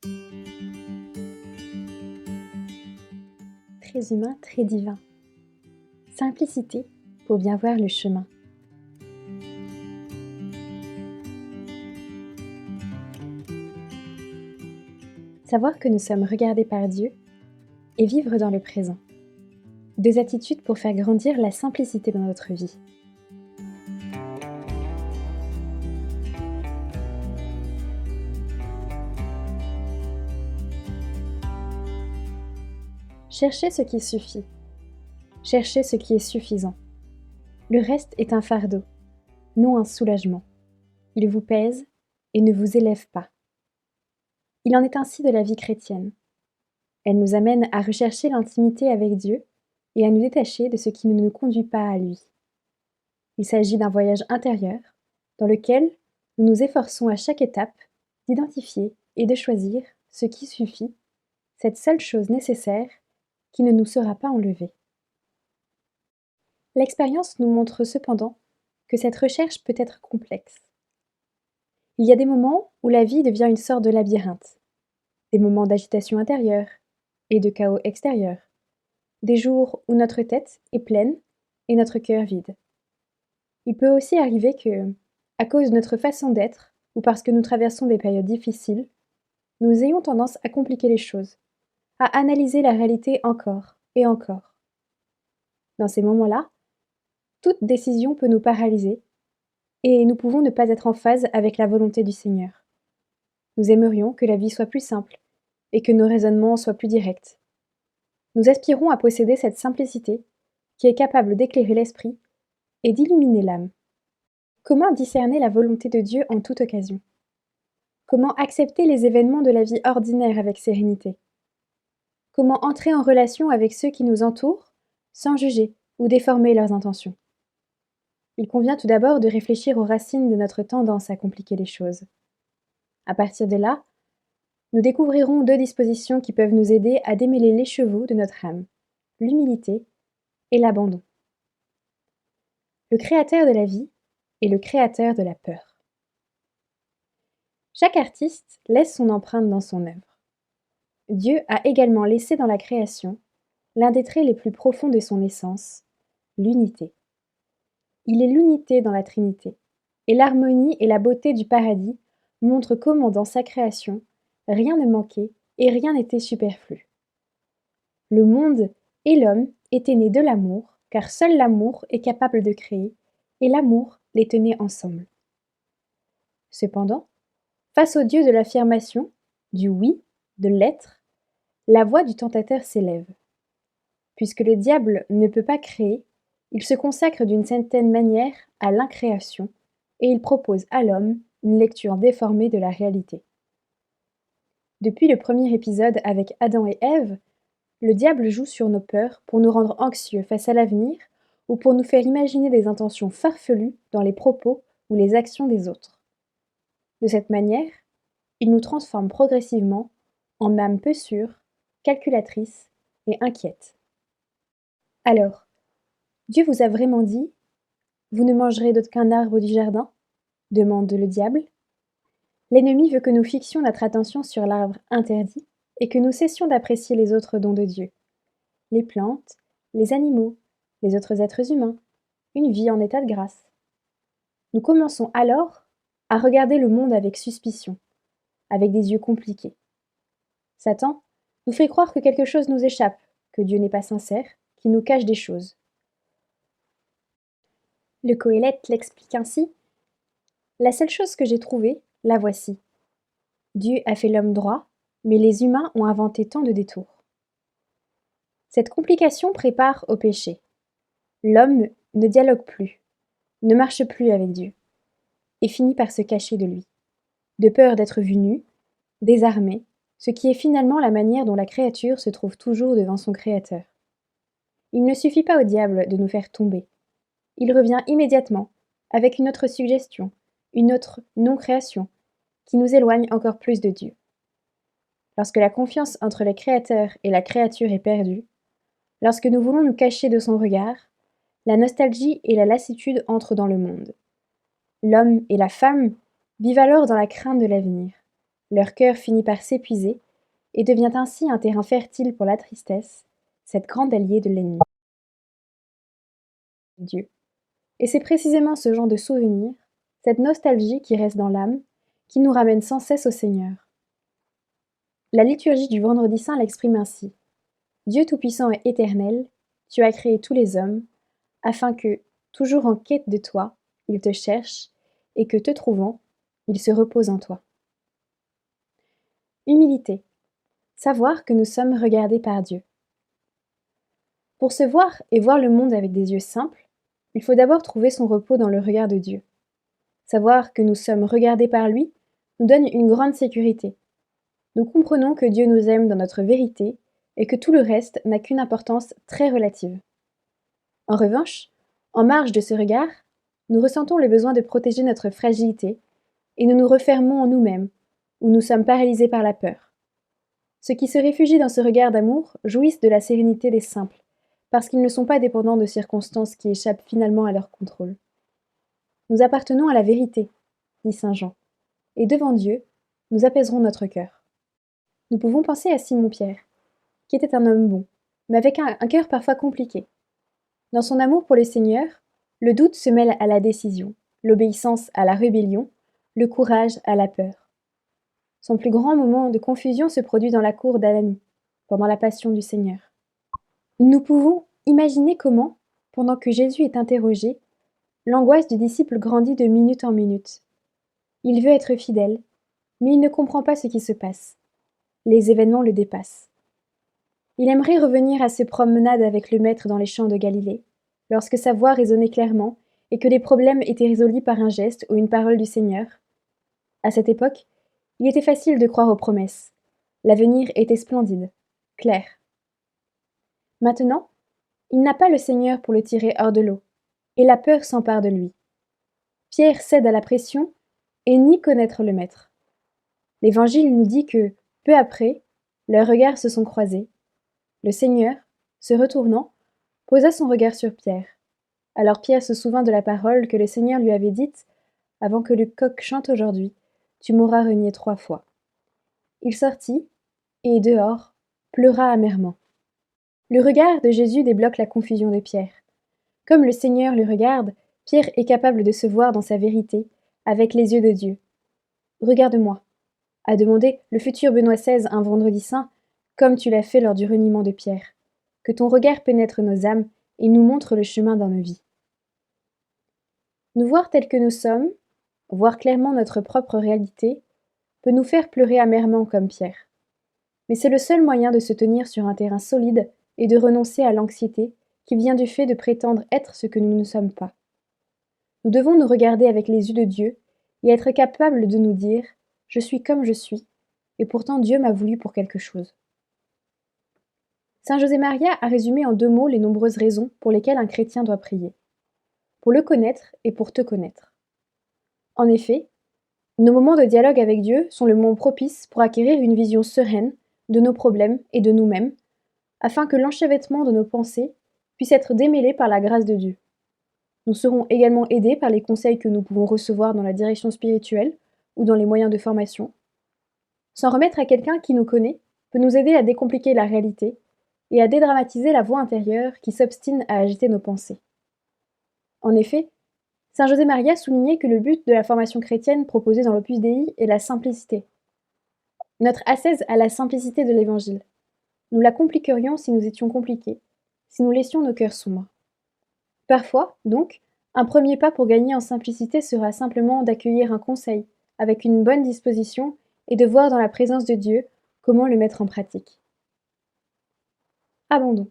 Très humain, très divin. Simplicité pour bien voir le chemin. Savoir que nous sommes regardés par Dieu et vivre dans le présent. Deux attitudes pour faire grandir la simplicité dans notre vie. Cherchez ce qui suffit. Cherchez ce qui est suffisant. Le reste est un fardeau, non un soulagement. Il vous pèse et ne vous élève pas. Il en est ainsi de la vie chrétienne. Elle nous amène à rechercher l'intimité avec Dieu et à nous détacher de ce qui ne nous conduit pas à lui. Il s'agit d'un voyage intérieur dans lequel nous nous efforçons à chaque étape d'identifier et de choisir ce qui suffit, cette seule chose nécessaire qui ne nous sera pas enlevée. L'expérience nous montre cependant que cette recherche peut être complexe. Il y a des moments où la vie devient une sorte de labyrinthe, des moments d'agitation intérieure et de chaos extérieur, des jours où notre tête est pleine et notre cœur vide. Il peut aussi arriver que, à cause de notre façon d'être ou parce que nous traversons des périodes difficiles, nous ayons tendance à compliquer les choses, à analyser la réalité encore et encore. Dans ces moments-là, toute décision peut nous paralyser et nous pouvons ne pas être en phase avec la volonté du Seigneur. Nous aimerions que la vie soit plus simple et que nos raisonnements soient plus directs. Nous aspirons à posséder cette simplicité qui est capable d'éclairer l'esprit et d'illuminer l'âme. Comment discerner la volonté de Dieu en toute occasion? Comment accepter les événements de la vie ordinaire avec sérénité? Comment entrer en relation avec ceux qui nous entourent sans juger ou déformer leurs intentions? Il convient tout d'abord de réfléchir aux racines de notre tendance à compliquer les choses. À partir de là, nous découvrirons deux dispositions qui peuvent nous aider à démêler l'écheveau de notre âme, l'humilité et l'abandon. Le créateur de la vie et le créateur de la peur. Chaque artiste laisse son empreinte dans son œuvre. Dieu a également laissé dans la création l'un des traits les plus profonds de son essence, l'unité. Il est l'unité dans la Trinité, et l'harmonie et la beauté du paradis montrent comment dans sa création, rien ne manquait et rien n'était superflu. Le monde et l'homme étaient nés de l'amour, car seul l'amour est capable de créer, et l'amour les tenait ensemble. Cependant, face au Dieu de l'affirmation, du oui, de l'être, la voix du tentateur s'élève. Puisque le diable ne peut pas créer, il se consacre d'une certaine manière à l'incréation et il propose à l'homme une lecture déformée de la réalité. Depuis le premier épisode avec Adam et Ève, le diable joue sur nos peurs pour nous rendre anxieux face à l'avenir ou pour nous faire imaginer des intentions farfelues dans les propos ou les actions des autres. De cette manière, il nous transforme progressivement en âmes peu sûres, calculatrices et inquiètes. Alors, Dieu vous a vraiment dit « Vous ne mangerez d'aucun arbre du jardin ?» demande le diable. L'ennemi veut que nous fixions notre attention sur l'arbre interdit et que nous cessions d'apprécier les autres dons de Dieu. Les plantes, les animaux, les autres êtres humains, une vie en état de grâce. Nous commençons alors à regarder le monde avec suspicion, avec des yeux compliqués. Satan nous fait croire que quelque chose nous échappe, que Dieu n'est pas sincère, qu'il nous cache des choses. Le Qoéleth l'explique ainsi. La seule chose que j'ai trouvée, la voici. Dieu a fait l'homme droit, mais les humains ont inventé tant de détours. Cette complication prépare au péché. L'homme ne dialogue plus, ne marche plus avec Dieu, et finit par se cacher de lui, de peur d'être vu nu, désarmé, ce qui est finalement la manière dont la créature se trouve toujours devant son Créateur. Il ne suffit pas au diable de nous faire tomber. Il revient immédiatement, avec une autre suggestion, une autre non-création, qui nous éloigne encore plus de Dieu. Lorsque la confiance entre le Créateur et la créature est perdue, lorsque nous voulons nous cacher de son regard, la nostalgie et la lassitude entrent dans le monde. L'homme et la femme vivent alors dans la crainte de l'avenir, Leur cœur finit par s'épuiser et devient ainsi un terrain fertile pour la tristesse, cette grande alliée de l'ennemi. Dieu. Et c'est précisément ce genre de souvenir, cette nostalgie qui reste dans l'âme, qui nous ramène sans cesse au Seigneur. La liturgie du Vendredi Saint l'exprime ainsi. Dieu Tout-Puissant et éternel, tu as créé tous les hommes, afin que, toujours en quête de toi, ils te cherchent, et que, te trouvant, ils se reposent en toi. Humilité. Savoir que nous sommes regardés par Dieu. Pour se voir et voir le monde avec des yeux simples, il faut d'abord trouver son repos dans le regard de Dieu. Savoir que nous sommes regardés par lui nous donne une grande sécurité. Nous comprenons que Dieu nous aime dans notre vérité et que tout le reste n'a qu'une importance très relative. En revanche, en marge de ce regard, nous ressentons le besoin de protéger notre fragilité et nous nous refermons en nous-mêmes, ou nous sommes paralysés par la peur. Ceux qui se réfugient dans ce regard d'amour jouissent de la sérénité des simples, parce qu'ils ne sont pas dépendants de circonstances qui échappent finalement à leur contrôle. Nous appartenons à la vérité, dit saint Jean, et devant Dieu, nous apaiserons notre cœur. Nous pouvons penser à Simon-Pierre, qui était un homme bon, mais avec un cœur parfois compliqué. Dans son amour pour le Seigneur, le doute se mêle à la décision, l'obéissance à la rébellion, le courage à la peur. Son plus grand moment de confusion se produit dans la cour d'Ananie, pendant la passion du Seigneur. Nous pouvons imaginer comment, pendant que Jésus est interrogé, l'angoisse du disciple grandit de minute en minute. Il veut être fidèle, mais il ne comprend pas ce qui se passe. Les événements le dépassent. Il aimerait revenir à ses promenades avec le Maître dans les champs de Galilée, lorsque sa voix résonnait clairement et que les problèmes étaient résolus par un geste ou une parole du Seigneur. À cette époque, il était facile de croire aux promesses. L'avenir était splendide, clair. Maintenant, il n'a pas le Seigneur pour le tirer hors de l'eau, et la peur s'empare de lui. Pierre cède à la pression et nie connaître le Maître. L'Évangile nous dit que, peu après, leurs regards se sont croisés. Le Seigneur, se retournant, posa son regard sur Pierre. Alors Pierre se souvint de la parole que le Seigneur lui avait dite « Avant que le coq chante aujourd'hui, tu m'auras renié 3 fois. » Il sortit, et dehors, pleura amèrement. Le regard de Jésus débloque la confusion de Pierre. Comme le Seigneur le regarde, Pierre est capable de se voir dans sa vérité, avec les yeux de Dieu. « Regarde-moi » a demandé le futur Benoît XVI un vendredi saint, comme tu l'as fait lors du reniement de Pierre. Que ton regard pénètre nos âmes et nous montre le chemin dans nos vies. Nous voir tels que nous sommes, voir clairement notre propre réalité, peut nous faire pleurer amèrement comme Pierre. Mais c'est le seul moyen de se tenir sur un terrain solide et de renoncer à l'anxiété qui vient du fait de prétendre être ce que nous ne sommes pas. Nous devons nous regarder avec les yeux de Dieu et être capables de nous dire « Je suis comme je suis, et pourtant Dieu m'a voulu pour quelque chose ». Saint José Maria a résumé en 2 mots les nombreuses raisons pour lesquelles un chrétien doit prier. Pour le connaître et pour te connaître. En effet, nos moments de dialogue avec Dieu sont le moment propice pour acquérir une vision sereine de nos problèmes et de nous-mêmes, afin que l'enchevêtrement de nos pensées puisse être démêlé par la grâce de Dieu. Nous serons également aidés par les conseils que nous pouvons recevoir dans la direction spirituelle ou dans les moyens de formation. S'en remettre à quelqu'un qui nous connaît peut nous aider à décompliquer la réalité et à dédramatiser la voix intérieure qui s'obstine à agiter nos pensées. En effet, saint José Maria soulignait que le but de la formation chrétienne proposée dans l'Opus Dei est la simplicité. Notre ascèse a la simplicité de l'Évangile. Nous la compliquerions si nous étions compliqués, si nous laissions nos cœurs sombres. Parfois, donc, un premier pas pour gagner en simplicité sera simplement d'accueillir un conseil, avec une bonne disposition, et de voir dans la présence de Dieu comment le mettre en pratique. Abandon.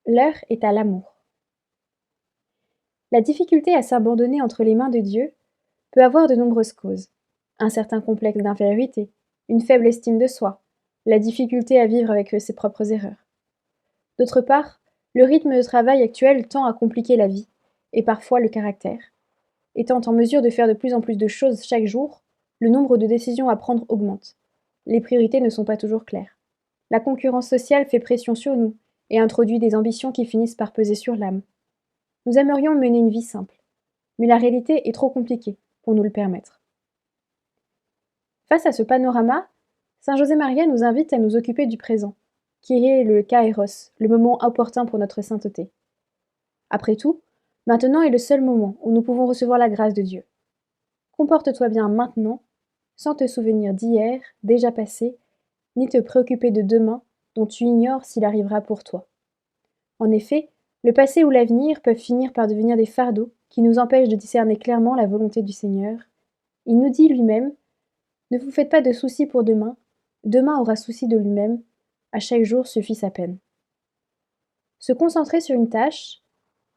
L'heure est à l'amour. La difficulté à s'abandonner entre les mains de Dieu peut avoir de nombreuses causes. Un certain complexe d'infériorité, une faible estime de soi, la difficulté à vivre avec ses propres erreurs. D'autre part, le rythme de travail actuel tend à compliquer la vie, et parfois le caractère. Étant en mesure de faire de plus en plus de choses chaque jour, le nombre de décisions à prendre augmente. Les priorités ne sont pas toujours claires. La concurrence sociale fait pression sur nous et introduit des ambitions qui finissent par peser sur l'âme. Nous aimerions mener une vie simple, mais la réalité est trop compliquée pour nous le permettre. Face à ce panorama, Saint José Maria nous invite à nous occuper du présent, qui est le kairos, le moment opportun pour notre sainteté. Après tout, maintenant est le seul moment où nous pouvons recevoir la grâce de Dieu. Comporte-toi bien maintenant, sans te souvenir d'hier, déjà passé, ni te préoccuper de demain, dont tu ignores s'il arrivera pour toi. En effet, le passé ou l'avenir peuvent finir par devenir des fardeaux qui nous empêchent de discerner clairement la volonté du Seigneur. Il nous dit lui-même: ne vous faites pas de soucis pour demain, demain aura souci de lui-même, à chaque jour suffit sa peine. Se concentrer sur une tâche,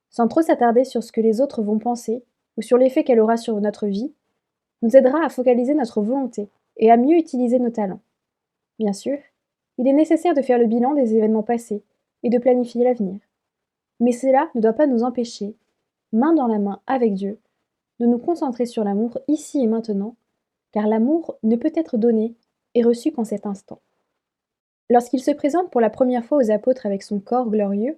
sans trop s'attarder sur ce que les autres vont penser ou sur l'effet qu'elle aura sur notre vie, nous aidera à focaliser notre volonté et à mieux utiliser nos talents. Bien sûr, il est nécessaire de faire le bilan des événements passés et de planifier l'avenir. Mais cela ne doit pas nous empêcher, main dans la main avec Dieu, de nous concentrer sur l'amour ici et maintenant, car l'amour ne peut être donné et reçu qu'en cet instant. Lorsqu'il se présente pour la première fois aux apôtres avec son corps glorieux,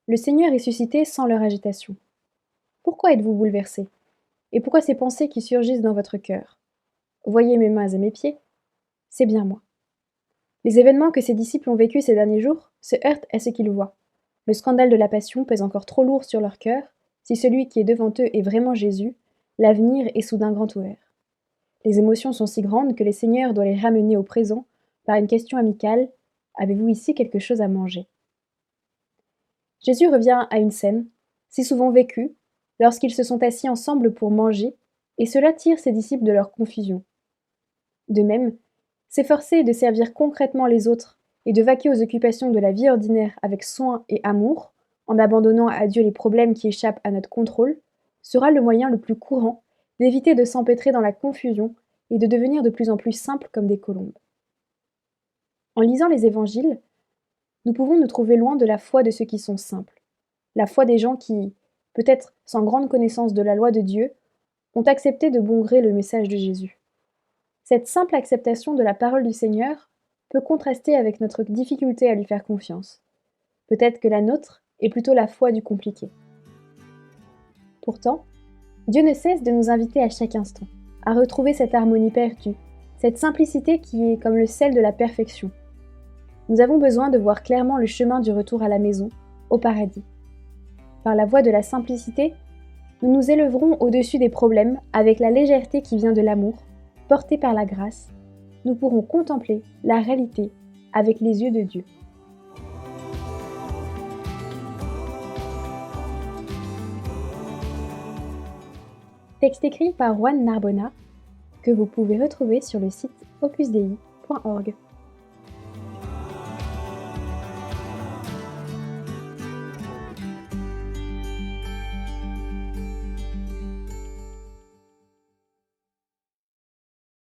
le Seigneur est suscité sans leur agitation. Pourquoi êtes-vous bouleversés? Et pourquoi ces pensées qui surgissent dans votre cœur? Voyez mes mains et mes pieds, c'est bien moi. Les événements que ses disciples ont vécus ces derniers jours se heurtent à ce qu'ils voient. Le scandale de la passion pèse encore trop lourd sur leur cœur. Si celui qui est devant eux est vraiment Jésus, l'avenir est soudain grand ouvert. Les émotions sont si grandes que le Seigneur doit les ramener au présent par une question amicale: avez-vous ici quelque chose à manger? Jésus revient à une scène, si souvent vécue, lorsqu'ils se sont assis ensemble pour manger, et cela tire ses disciples de leur confusion. De même, s'efforcer de servir concrètement les autres et de vaquer aux occupations de la vie ordinaire avec soin et amour, en abandonnant à Dieu les problèmes qui échappent à notre contrôle, sera le moyen le plus courant d'éviter de s'empêtrer dans la confusion et de devenir de plus en plus simples comme des colombes. En lisant les évangiles, nous pouvons nous trouver loin de la foi de ceux qui sont simples, la foi des gens qui, peut-être sans grande connaissance de la loi de Dieu, ont accepté de bon gré le message de Jésus. Cette simple acceptation de la parole du Seigneur peut contraster avec notre difficulté à lui faire confiance. Peut-être que la nôtre est plutôt la foi du compliqué. Pourtant, Dieu ne cesse de nous inviter à chaque instant à retrouver cette harmonie perdue, cette simplicité qui est comme le sel de la perfection. Nous avons besoin de voir clairement le chemin du retour à la maison, au paradis. Par la voie de la simplicité, nous nous élèverons au-dessus des problèmes avec la légèreté qui vient de l'amour, portée par la grâce. Nous pourrons contempler la réalité avec les yeux de Dieu. Texte écrit par Juan Narbona, que vous pouvez retrouver sur le site opusdei.org.